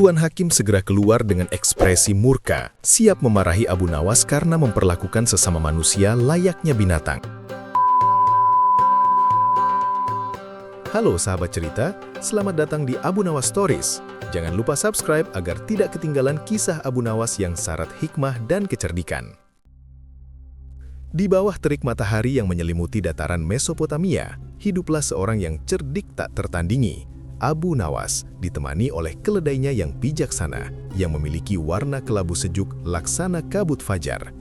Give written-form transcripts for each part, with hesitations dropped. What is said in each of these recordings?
Tuan Hakim segera keluar dengan ekspresi murka, siap memarahi Abu Nawas karena memperlakukan sesama manusia layaknya binatang. Halo sahabat cerita, selamat datang di Abu Nawas Stories. Jangan lupa subscribe agar tidak ketinggalan kisah Abu Nawas yang syarat hikmah dan kecerdikan. Di bawah terik matahari yang menyelimuti dataran Mesopotamia, hiduplah seorang yang cerdik tak tertandingi, Abu Nawas, ditemani oleh keledainya yang bijaksana, yang memiliki warna kelabu sejuk laksana kabut fajar.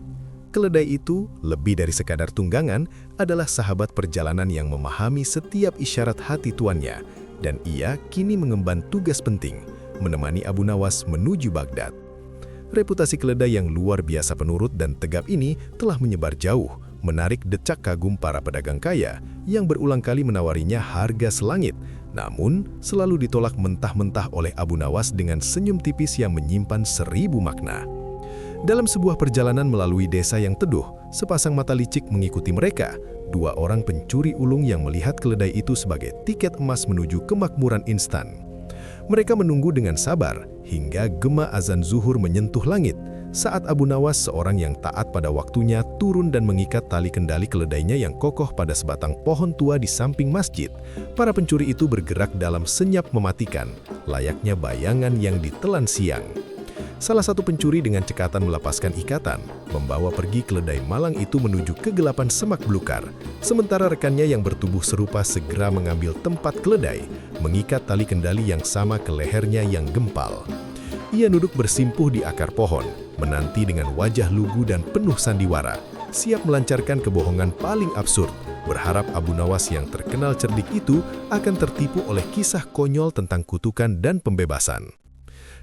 Keledai itu, lebih dari sekadar tunggangan, adalah sahabat perjalanan yang memahami setiap isyarat hati tuannya, dan ia kini mengemban tugas penting, menemani Abu Nawas menuju Baghdad. Reputasi keledai yang luar biasa penurut dan tegap ini telah menyebar jauh, menarik decak kagum para pedagang kaya yang berulang kali menawarinya harga selangit, namun selalu ditolak mentah-mentah oleh Abu Nawas dengan senyum tipis yang menyimpan 1000 makna. Dalam sebuah perjalanan melalui desa yang teduh, sepasang mata licik mengikuti mereka, dua orang pencuri ulung yang melihat keledai itu sebagai tiket emas menuju kemakmuran instan. Mereka menunggu dengan sabar hingga gema azan zuhur menyentuh langit, saat Abu Nawas, seorang yang taat pada waktunya, turun dan mengikat tali kendali keledainya yang kokoh pada sebatang pohon tua di samping masjid. Para pencuri itu bergerak dalam senyap mematikan, layaknya bayangan yang ditelan siang. Salah satu pencuri dengan cekatan melepaskan ikatan, membawa pergi keledai malang itu menuju kegelapan semak belukar, sementara rekannya yang bertubuh serupa segera mengambil tempat keledai, mengikat tali kendali yang sama ke lehernya yang gempal. Ia duduk bersimpuh di akar pohon, menanti dengan wajah lugu dan penuh sandiwara, siap melancarkan kebohongan paling absurd, berharap Abu Nawas yang terkenal cerdik itu akan tertipu oleh kisah konyol tentang kutukan dan pembebasan.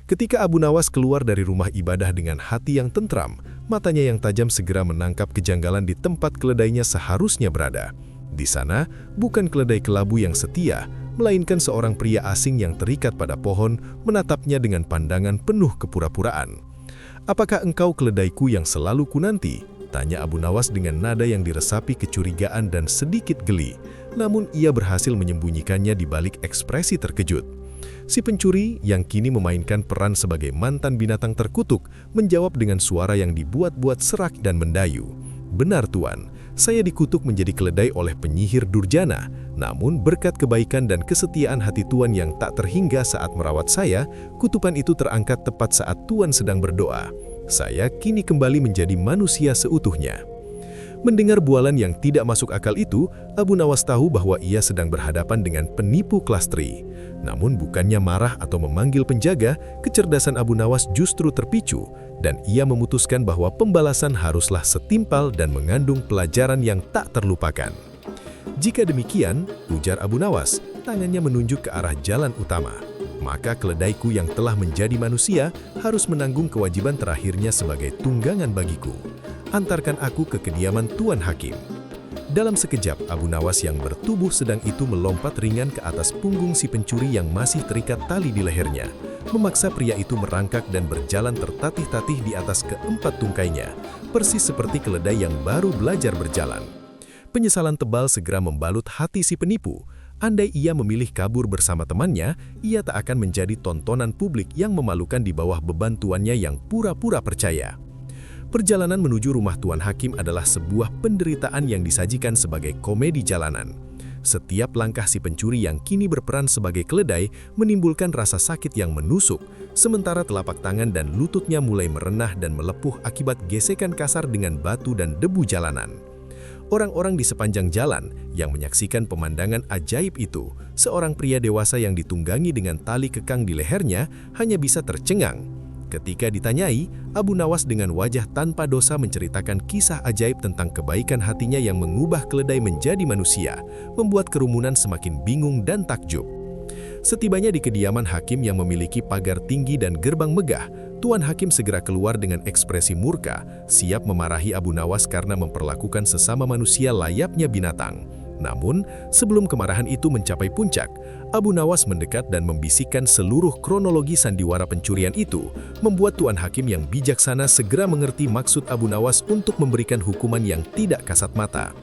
Ketika Abu Nawas keluar dari rumah ibadah dengan hati yang tentram, matanya yang tajam segera menangkap kejanggalan di tempat keledainya seharusnya berada. Di sana, bukan keledai kelabu yang setia, melainkan seorang pria asing yang terikat pada pohon, menatapnya dengan pandangan penuh kepura-puraan. "Apakah engkau keledaiku yang selalu kunanti?" tanya Abu Nawas dengan nada yang diresapi kecurigaan dan sedikit geli, namun ia berhasil menyembunyikannya di balik ekspresi terkejut. Si pencuri, yang kini memainkan peran sebagai mantan binatang terkutuk, menjawab dengan suara yang dibuat-buat serak dan mendayu. "Benar Tuan, saya dikutuk menjadi keledai oleh penyihir durjana, namun berkat kebaikan dan kesetiaan hati Tuan yang tak terhingga saat merawat saya, kutukan itu terangkat tepat saat Tuan sedang berdoa. Saya kini kembali menjadi manusia seutuhnya." Mendengar bualan yang tidak masuk akal itu, Abu Nawas tahu bahwa ia sedang berhadapan dengan penipu kelas 3. Namun bukannya marah atau memanggil penjaga, kecerdasan Abu Nawas justru terpicu, dan ia memutuskan bahwa pembalasan haruslah setimpal dan mengandung pelajaran yang tak terlupakan. "Jika demikian," ujar Abu Nawas, tangannya menunjuk ke arah jalan utama, "maka keledaiku yang telah menjadi manusia harus menanggung kewajiban terakhirnya sebagai tunggangan bagiku. Antarkan aku ke kediaman Tuan Hakim." Dalam sekejap, Abu Nawas yang bertubuh sedang itu melompat ringan ke atas punggung si pencuri yang masih terikat tali di lehernya, memaksa pria itu merangkak dan berjalan tertatih-tatih di atas keempat tungkainya, persis seperti keledai yang baru belajar berjalan. Penyesalan tebal segera membalut hati si penipu. Andai ia memilih kabur bersama temannya, ia tak akan menjadi tontonan publik yang memalukan di bawah beban tuannya yang pura-pura percaya. Perjalanan menuju rumah Tuan Hakim adalah sebuah penderitaan yang disajikan sebagai komedi jalanan. Setiap langkah si pencuri yang kini berperan sebagai keledai menimbulkan rasa sakit yang menusuk, sementara telapak tangan dan lututnya mulai merenah dan melepuh akibat gesekan kasar dengan batu dan debu jalanan. Orang-orang di sepanjang jalan yang menyaksikan pemandangan ajaib itu, seorang pria dewasa yang ditunggangi dengan tali kekang di lehernya, hanya bisa tercengang. Ketika ditanyai, Abu Nawas dengan wajah tanpa dosa menceritakan kisah ajaib tentang kebaikan hatinya yang mengubah keledai menjadi manusia, membuat kerumunan semakin bingung dan takjub. Setibanya di kediaman Hakim yang memiliki pagar tinggi dan gerbang megah, Tuan Hakim segera keluar dengan ekspresi murka, siap memarahi Abu Nawas karena memperlakukan sesama manusia layaknya binatang. Namun, sebelum kemarahan itu mencapai puncak, Abu Nawas mendekat dan membisikkan seluruh kronologi sandiwara pencurian itu, membuat Tuan Hakim yang bijaksana segera mengerti maksud Abu Nawas untuk memberikan hukuman yang tidak kasat mata.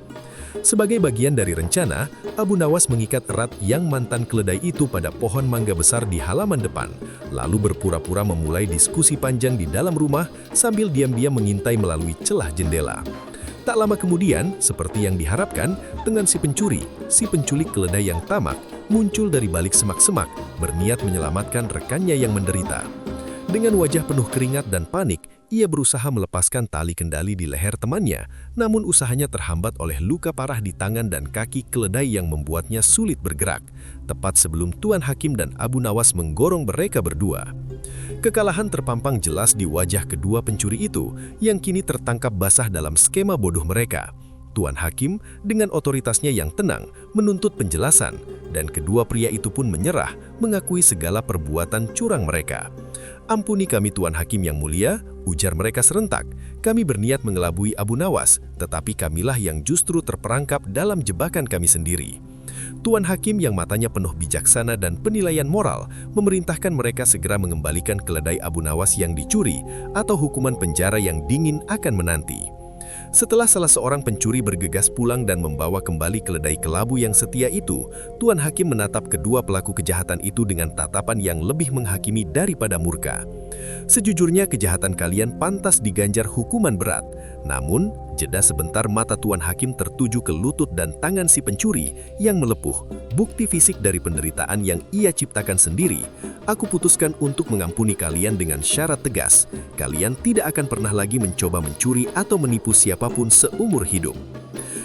Sebagai bagian dari rencana, Abu Nawas mengikat erat yang mantan keledai itu pada pohon mangga besar di halaman depan, lalu berpura-pura memulai diskusi panjang di dalam rumah sambil diam-diam mengintai melalui celah jendela. Tak lama kemudian, seperti yang diharapkan, dengan si penculik keledai yang tamak, muncul dari balik semak-semak, berniat menyelamatkan rekannya yang menderita. Dengan wajah penuh keringat dan panik, ia berusaha melepaskan tali kendali di leher temannya, namun usahanya terhambat oleh luka parah di tangan dan kaki keledai yang membuatnya sulit bergerak, tepat sebelum Tuan Hakim dan Abu Nawas menggorong mereka berdua. Kekalahan terpampang jelas di wajah kedua pencuri itu, yang kini tertangkap basah dalam skema bodoh mereka. Tuan Hakim dengan otoritasnya yang tenang menuntut penjelasan, dan kedua pria itu pun menyerah, mengakui segala perbuatan curang mereka. "Ampuni kami Tuan Hakim yang mulia," ujar mereka serentak. "Kami berniat mengelabui Abu Nawas, tetapi kamilah yang justru terperangkap dalam jebakan kami sendiri." Tuan Hakim yang matanya penuh bijaksana dan penilaian moral memerintahkan mereka segera mengembalikan keledai Abu Nawas yang dicuri, atau hukuman penjara yang dingin akan menanti. Setelah salah seorang pencuri bergegas pulang dan membawa kembali keledai kelabu yang setia itu, Tuan Hakim menatap kedua pelaku kejahatan itu dengan tatapan yang lebih menghakimi daripada murka. "Sejujurnya kejahatan kalian pantas diganjar hukuman berat. Namun, jeda sebentar mata Tuan Hakim tertuju ke lutut dan tangan si pencuri yang melepuh, bukti fisik dari penderitaan yang ia ciptakan sendiri. Aku putuskan untuk mengampuni kalian dengan syarat tegas. Kalian tidak akan pernah lagi mencoba mencuri atau menipu siapapun seumur hidup."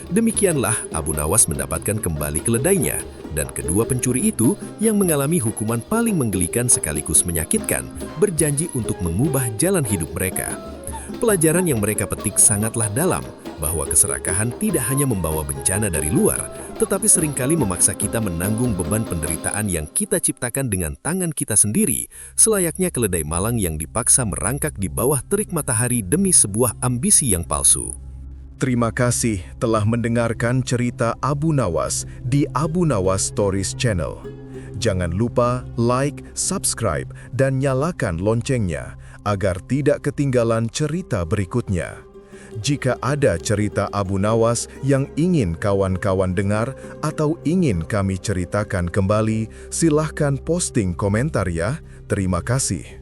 Demikianlah Abu Nawas mendapatkan kembali keledainya, dan kedua pencuri itu yang mengalami hukuman paling menggelikan sekaligus menyakitkan, berjanji untuk mengubah jalan hidup mereka. Pelajaran yang mereka petik sangatlah dalam, bahwa keserakahan tidak hanya membawa bencana dari luar, tetapi seringkali memaksa kita menanggung beban penderitaan yang kita ciptakan dengan tangan kita sendiri, selayaknya keledai malang yang dipaksa merangkak di bawah terik matahari demi sebuah ambisi yang palsu. Terima kasih telah mendengarkan cerita Abu Nawas di Abu Nawas Stories Channel. Jangan lupa like, subscribe, dan nyalakan loncengnya agar tidak ketinggalan cerita berikutnya. Jika ada cerita Abu Nawas yang ingin kawan-kawan dengar atau ingin kami ceritakan kembali, silahkan posting komentar ya. Terima kasih.